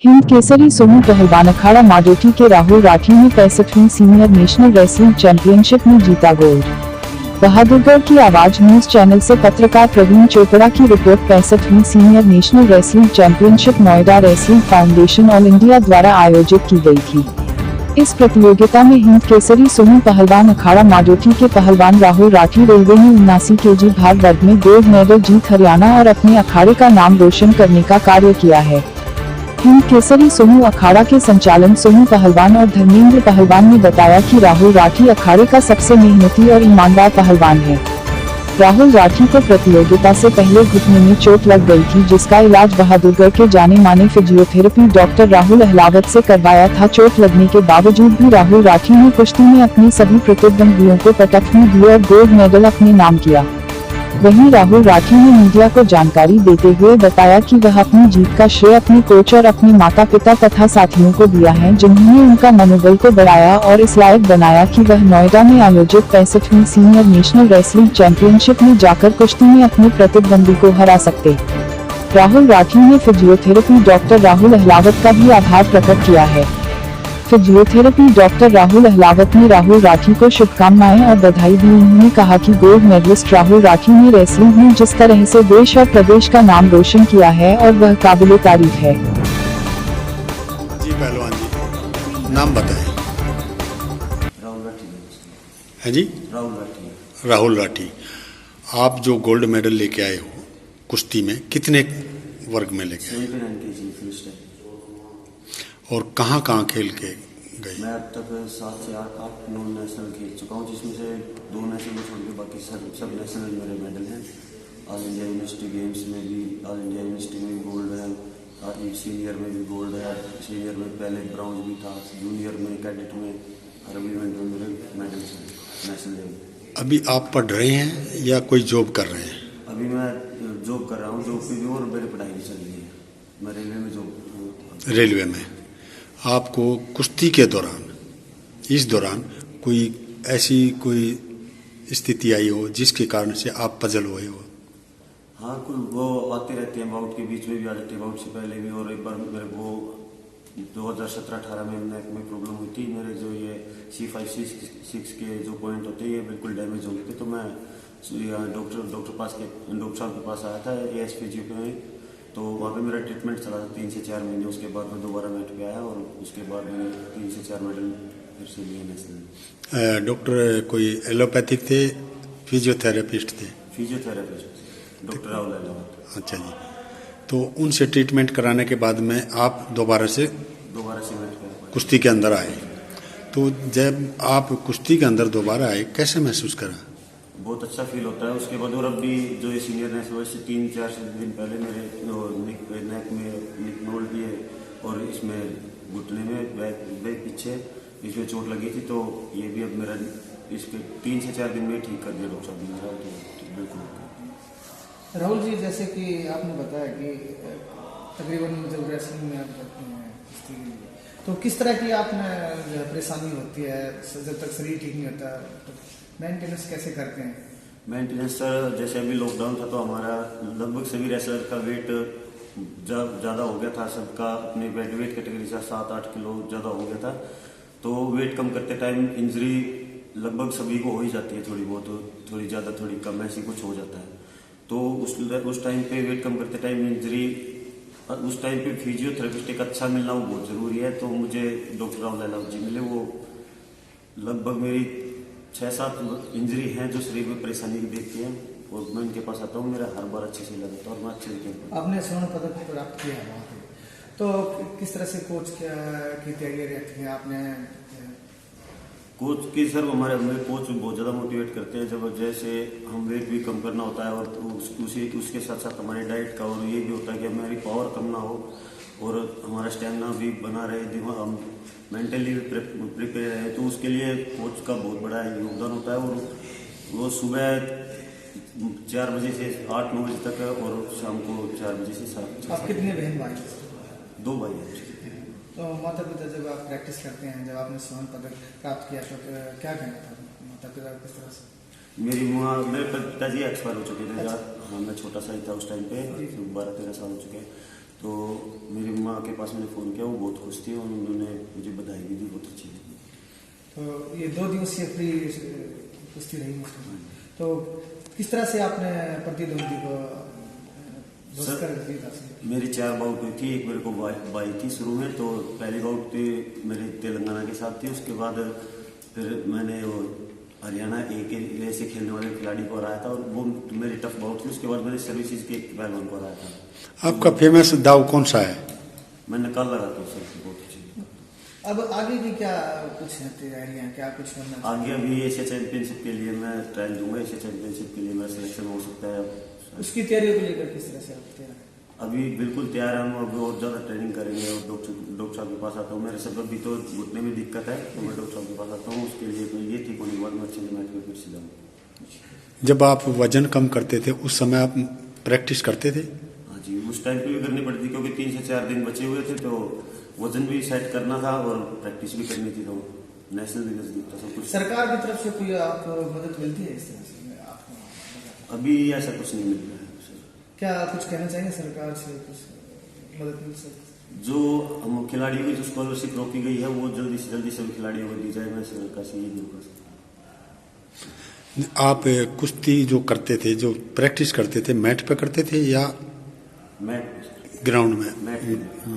हिंद केसरी सोनू पहलवान अखाड़ा माडोटी के राहुल राठी ने 65वीं सीनियर नेशनल रेसलिंग चैंपियनशिप में जीता गोल्ड। बहादुरगढ़ की आवाज न्यूज चैनल से पत्रकार प्रवीण चोपड़ा की रिपोर्ट। 65वीं senior national wrestling championship Noida wrestling foundation all India द्वारा आयोजित की गई थी। इस प्रतियोगिता में हिंद केसरी सोनू पहलवान अखाड़ा माडोटी के पहलवान राहुल राठी रेलवे ने 79 kg भार वर्ग में गोल्ड मेडल जीत हरियाणा और अपने अखाड़े का नाम रोशन करने का कार्य किया है। हिंद केसरी सोनू अखाड़ा के संचालन सोनू पहलवान और धर्मेंद्र पहलवान ने बताया कि राहुल राठी अखाड़े का सबसे मेहनती और ईमानदार पहलवान है। राहुल राठी को प्रतियोगिता से पहले घुटने में चोट लग गई थी, जिसका इलाज बहादुरगढ़ के जाने माने फिजियोथेरेपी डॉक्टर राहुल अहलावत से करवाया था। चोट लगने के बावजूद भी राहुल राठी ने कुश्ती में अपने सभी प्रतिद्वंदियों को पटखनी दी और गोल्ड मेडल अपने नाम किया। वहीं राहुल राठी ने मीडिया को जानकारी देते हुए बताया कि वह अपनी जीत का श्रेय अपने कोच और अपने माता पिता तथा साथियों को दिया है, जिन्होंने उनका मनोबल को बढ़ाया और इस लायक बनाया कि वह नोएडा में आयोजित 65वीं सीनियर नेशनल रेसलिंग चैंपियनशिप में जाकर कुश्ती में अपने प्रतिद्वंदी को हरा सकते। राहुल राठी ने फिजियोथेरेपी डॉक्टर राहुल अहलावत का भी आभार प्रकट किया है। फिजियोथेरेपी डॉक्टर राहुल अहलावत ने राहुल राठी को शुभकामनाएं और बधाई दी। उन्होंने कहा कि गोल्ड मेडलिस्ट राहुल राठी ने रेसलिंग में जिस तरह से देश और प्रदेश का नाम रोशन किया है और वह काबिले तारीफ है। जी पहलवान जी, नाम बताएं। राहुल राठी है जी, राहुल राठी। आप जो गोल्ड मेडल लेके आए हो कुश्ती में, कितने वर्ग में लेके आए 79 kg फ्री स्टाइल। और कहाँ कहाँ खेल के गए? मैं अब तक 7 से 8 नॉन नेशनल खेल चुका हूँ, जिसमें से 2 नेशनल छोड़ के बाकी सब नेशनल मेरे मेडल हैं। ऑल इंडिया यूनिवर्सिटी गेम्स में भी, ऑल इंडिया यूनिवर्सिटी में भी गोल्ड है, सीनियर में भी गोल्ड है, सीनियर में पहले ब्राउन्ज भी था, जूनियर में, कैडेट में, हर इवेंट में मेरे मेडल्स हैं नेशनल लेवल। अभी आप पढ़ रहे हैं या कोई जॉब कर रहे हैं? अभी मैं जॉब कर रहा हूँ, जॉब पे भी, और मेरी पढ़ाई भी चल रही है। मैं रेलवे में जॉब। रेलवे में। आपको कुश्ती के दौरान, इस दौरान कोई ऐसी कोई स्थिति आई हो जिसके कारण से आप पजल हुए हो? हाँ, कुछ वो आते रहते हैं, बाउट के बीच में भी आ जाते हैं, बाउट से पहले भी। और एक बार मेरे को 2017-18 में नेक में प्रॉब्लम हुई थी। मेरे जो ये C5-C6 के जो पॉइंट होते हैं ये बिल्कुल डैमेज हो गए थे। तो मैं डॉक्टर साहब के पास आया था ASPG पे, तो वहाँ पे मेरा ट्रीटमेंट चला था 3 से 4 महीने। उसके बाद मैं दोबारा मैट पे आया और उसके बाद मैंने 3 से 4 मेडल फिर से लिए नेशनल। डॉक्टर कोई एलोपैथिक थे, फिजियोथेरेपिस्ट थे? Physiotherapist doctor Rahul Ahlawat. अच्छा जी। तो उनसे ट्रीटमेंट कराने के बाद में आप दोबारा से मैट पे कुश्ती के अंदर आए। तो जब आप कुश्ती के अंदर दोबारा आए, कैसे महसूस करा? बहुत अच्छा फील होता है उसके बाद। और अब भी जो ये सीनियर नेशनल से 3-4 दिन पहले मेरे नेक में निकनोल भी है और इसमें घुटने में बैक पीछे इसमें चोट लगी थी। तो ये भी अब मेरा इसके 3 से 4 दिन में ठीक कर दिया डॉक्टर साहब ने मेरा। तो बिल्कुल राहुल जी, जैसे कि आपने बताया कि तकरीबन जब रेसलिंग में आप करते हैं तो किस तरह की आपने परेशानी होती है जब तक शरीर ठीक नहीं होता, तो मेंटेनेंस कैसे करते हैं? मेंटेनेंस सर, जैसे अभी लॉकडाउन था तो हमारा लगभग सभी रेसलर का वेट ज़्यादा हो गया था। सबका अपने वेट कैटेगरी से 7-8 किलो ज़्यादा हो गया था। तो वेट कम करते टाइम इंजरी लगभग सभी को हो ही जाती है, थोड़ी बहुत, थोड़ी ज़्यादा थोड़ी कम, ऐसी कुछ हो जाता है। तो उस टाइम पे वेट कम करते टाइम इंजरी, उस टाइम पे फिजियोथेरेपिस्ट एक अच्छा मिलना वो बहुत ज़रूरी है। तो मुझे डॉक्टर राहुल अहलावत जी मिले। वो लगभग मेरी 6-7 इंजरी हैं जो शरीर में परेशानी देखती हैं, और मैं इनके पास आता हूँ, मेरा हर बार अच्छे से लगता है और मैं अच्छे से। आपने स्वर्ण पदक प्राप्त किया वहाँ पे, तो किस तरह से कोच की तैयारी रहती है आपने? कोच की सर, मेरे कोच बहुत ज़्यादा मोटिवेट करते हैं। जब जैसे हम वेट भी कम करना होता है और उसके साथ साथ हमारी डाइट का, और ये भी होता है कि हमारी पावर कम ना हो और हमारा स्टेमिना भी बना रहे, दिमाग हम मेंटली भी प्रिपेयर रहे। तो उसके लिए कोच का बहुत बड़ा योगदान होता है। और वो सुबह 4 बजे से 8-9 बजे तक है और शाम को 4 बजे से 7। आप कितने बहन भाई? 2 भाई हैं। तो माता पिता जब आप प्रैक्टिस करते हैं, जब आपने स्वर्ण पदक प्राप्त किया तो क्या कहना था माता पिता किस तरह से? मेरे पिताजी एक्सपायर हो चुके थे। हाँ, मैं छोटा सा ही था उस टाइम पे, 12-13 साल हो चुके। तो मेरी माँ के पास मैंने फ़ोन किया, वो बहुत खुश थी और उन्होंने मुझे बधाई भी दी, बहुत अच्छी लगी। तो ये 2 दिवसीय फ्री कुश्ती रही मुश्किल, तो किस तरह से आपने प्रतिद्वंदी को कर जीता? मेरी 4 बाउट हुई थी, एक मेरे को बाई थी शुरू में, तो पहली बाउट थी मेरे तेलंगाना के साथ थी, उसके बाद फिर मैंने वो हरियाणा ए के ऐसे खेलने वाले खिलाड़ी को हराया था और वो मेरी टफ बाउट थी। उसके बाद मैंने सर्विसेज के एक पहलवान को हराया था। आपका फेमस दाव कौन सा है? मैंने कल लगा था सर, बहुत अच्छी। अब आगे की क्या कुछ है तैयारियां, क्या कुछ करना? आगे अभी एशिया चैंपियनशिप के लिए मैं ट्रायल दूंगा, एशिया चैंपियनशिप के लिए मेरा सिलेक्शन हो सकता है। उसकी तैयारियों को लेकर किस तरह से आप तैयार हैं? अभी बिल्कुल तैयार है, हम अभी और ज़्यादा ट्रेनिंग करेंगे और डॉक्टर साहब के पास आता हूँ। मेरे सब अभी तो घुटने में दिक्कत है, तो मैं डॉक्टर साहब के पास आता हूँ, उसके लिए तो ये ठीक होने के बाद मैं अच्छे से मैच में फिर से जाऊँगा। जब आप वजन कम करते थे उस समय आप प्रैक्टिस करते थे? हाँ जी, उस टाइम पे भी करनी पड़ती थी क्योंकि 3 से 4 दिन बचे हुए थे, तो वजन भी सेट करना था और प्रैक्टिस भी करनी थी, तो नेशनल भी नजदीक था सब कुछ। सरकार की तरफ से कोई आपको मदद मिलती है इस तरह से आपको? अभी ऐसा कुछ नहीं मिल रहा है सर। क्या कुछ कहना चाहिए सरकार से, कुछ मदद मिल सकती? जो हम खिलाड़ियों की जो स्कॉलरशिप रोकी गई है वो जल्दी से जल्दी सभी खिलाड़ियों को दी जाए, मैं सरकार से ये कर सकता हूँ। आप कुश्ती जो करते थे, जो प्रैक्टिस करते थे, मैट पे करते थे या मैट ग्राउंड में? मैट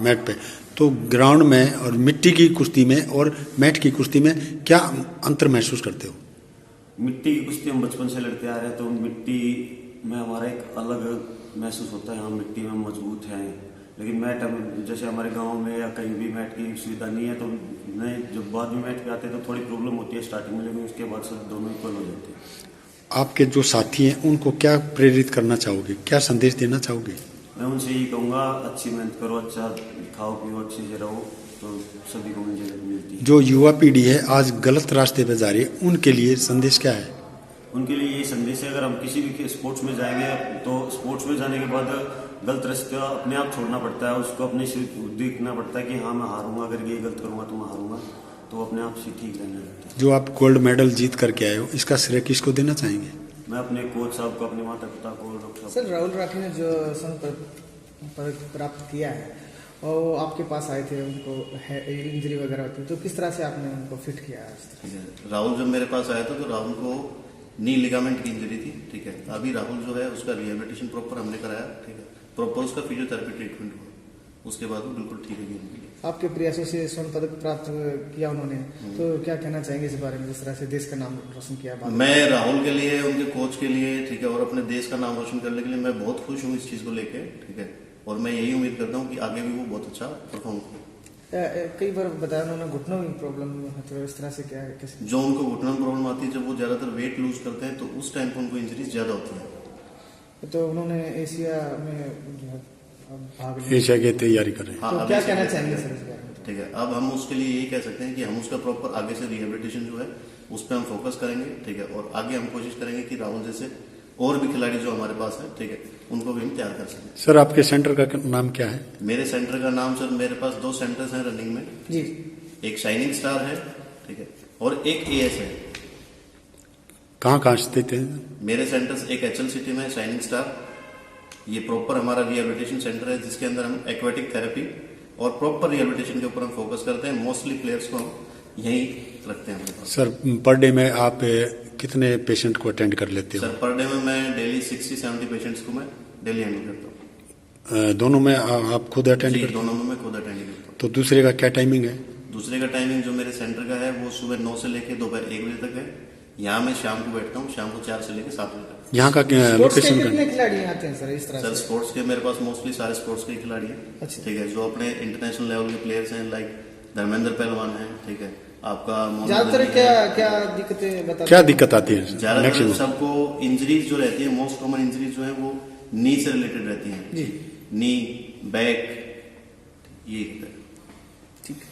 मैट पे। तो ग्राउंड में और मिट्टी की कुश्ती में और मैट की कुश्ती में क्या अंतर महसूस करते हो? मिट्टी की कुश्ती हम बचपन से लड़ते आ रहे हैं, तो मिट्टी में हमारा एक अलग महसूस होता है, हम मिट्टी में मजबूत हैं। लेकिन मैट हम जैसे हमारे गांव में या कहीं भी मैट की सुविधा नहीं है, तो नए जब बाद में मैट पे आते हैं तो थोड़ी प्रॉब्लम होती है स्टार्टिंग में, लेकिन उसके बाद सब दोनों इक्वल हो जाते हैं। आपके जो साथी हैं उनको क्या प्रेरित करना चाहोगे, क्या संदेश देना चाहोगे? मैं उनसे यही कहूँगा, अच्छी मेहनत करो, अच्छा खाओ पियो, अच्छे से रहो, तो सभी को मंजिल मिलती है। जो युवा पीढ़ी है आज गलत रास्ते पे जा रही है, उनके लिए संदेश क्या है? उनके लिए ये संदेश है, अगर हम किसी भी स्पोर्ट्स में जाएंगे तो स्पोर्ट्स में जाने के बाद गलत रास्ते अपने आप छोड़ना पड़ता है, उसको अपने से देखना पड़ता है कि हाँ मैं हारूंगा, अगर ये गलत करूंगा तो मैं हारूंगा, तो अपने आप से ठीक रहने लगता है। जो आप गोल्ड मेडल जीत करके आए हो, इसका श्रेय किसको देना चाहेंगे? मैं अपने कोच साहब को, अपने माता पिता को, डॉक्टर सर राहुल राठी ने जो स्वर्ण पदक प्राप्त किया है और वो आपके पास आए थे, उनको इंजरी वगैरह होती, तो किस तरह से आपने उनको फिट किया? राहुल जब मेरे पास आया था तो राहुल को नी लिगामेंट की इंजरी थी, ठीक है। अभी राहुल जो है उसका रिहेबिलिटेशन प्रॉपर हमने कराया, ठीक है, प्रॉपर उसका फिजियोथेरेपी ट्रीटमेंट हुआ, उसके बाद वो बिल्कुल ठीक है गेम के लिए। आपके प्रयासों से स्वर्ण पदक प्राप्त किया उन्होंने, तो क्या कहना चाहेंगे इस बारे में, जिस तरह से देश का नाम रोशन किया? मैं राहुल के लिए, उनके कोच के लिए, ठीक है, और अपने देश का नाम रोशन करने के लिए मैं बहुत खुश हूँ इस चीज को लेके, ठीक है, और मैं यही उम्मीद करता हूँ कि आगे भी वो बहुत अच्छा परफॉर्म करे। कई बार बताया उन्होंने घुटनों में प्रॉब्लम है, तो इस तरह से क्या है? जो उनको घुटनों में प्रॉब्लम आती है, जब वो ज्यादातर वेट लूज करते हैं तो उस टाइम पर उनको इंजरीज ज्यादा होती है। तो उन्होंने एशिया में जो है भाग लिया, एशिया की तैयारी कर रहे हैं। तो क्या कहना चाहेंगे सर इस बारे में? ठीक है, अब हम उसके लिए यही कह सकते हैं कि हम उसका प्रॉपर आगे से रिहेबिलिटेशन जो है उस पर हम फोकस करेंगे, ठीक है, और आगे हम कोशिश करेंगे कि राहुल जैसे और भी खिलाड़ी जो हमारे पास है, ठीक है, उनको भी हम तैयार कर सकें। सर आपके सेंटर का नाम क्या है? मेरे सेंटर का नाम सर, मेरे पास 2 सेंटर्स हैं रनिंग में जी, एक शाइनिंग स्टार है, ठीक है, और एक एएस है। कहाँ स्थित है? मेरे सेंटर्स एक एचएल सिटी में शाइनिंग स्टार, ये प्रॉपर हमारा रिहेबिलिटेशन सेंटर है जिसके अंदर हम एक्वेटिक थेरेपी और प्रॉपर रिहेबिलिटेशन के ऊपर हम फोकस करते हैं। मोस्टली प्लेयर्स को हम यहीं रखते हैं हमारे पास। सर पर डे में आप कितने पेशेंट को अटेंड कर लेते हो? सर पर डे में मैं डेली 60-70 पेशेंट्स को मैं डेली हैंडल करता हूँ। दोनों में आप खुद अटेंड जी, करते हो? दोनों में मैं खुद अटेंड करता हूँ। तो दूसरे का क्या टाइमिंग है? दूसरे का टाइमिंग जो मेरे सेंटर का है वो सुबह 9 से लेकर दोपहर 1 बजे तक है। यहाँ मैं शाम को बैठता हूँ, शाम को 4 से लेकर 7 बजे तक। यहाँ का स्पोर्ट्स के लोकेशन कितने का? खिलाड़ी आते हैं सर इस तरह सर से? स्पोर्ट्स के मेरे पास मोस्टली सारे स्पोर्ट्स के खिलाड़ी हैं, अच्छा। ठीक है, जो अपने इंटरनेशनल लेवल के प्लेयर्स हैं, लाइक धर्मेंद्र पहलवान है, ठीक है, आपका ज्यादातर क्या दिक्कतें बता? क्या दिक्कत आती है? ज्यादातर मैक्सिमम सबको इंजरीज जो रहती है, मोस्ट कॉमन इंजरीज जो है वो नी से रिलेटेड रहती हैं, जी, नी, बैक, ये ठीक है।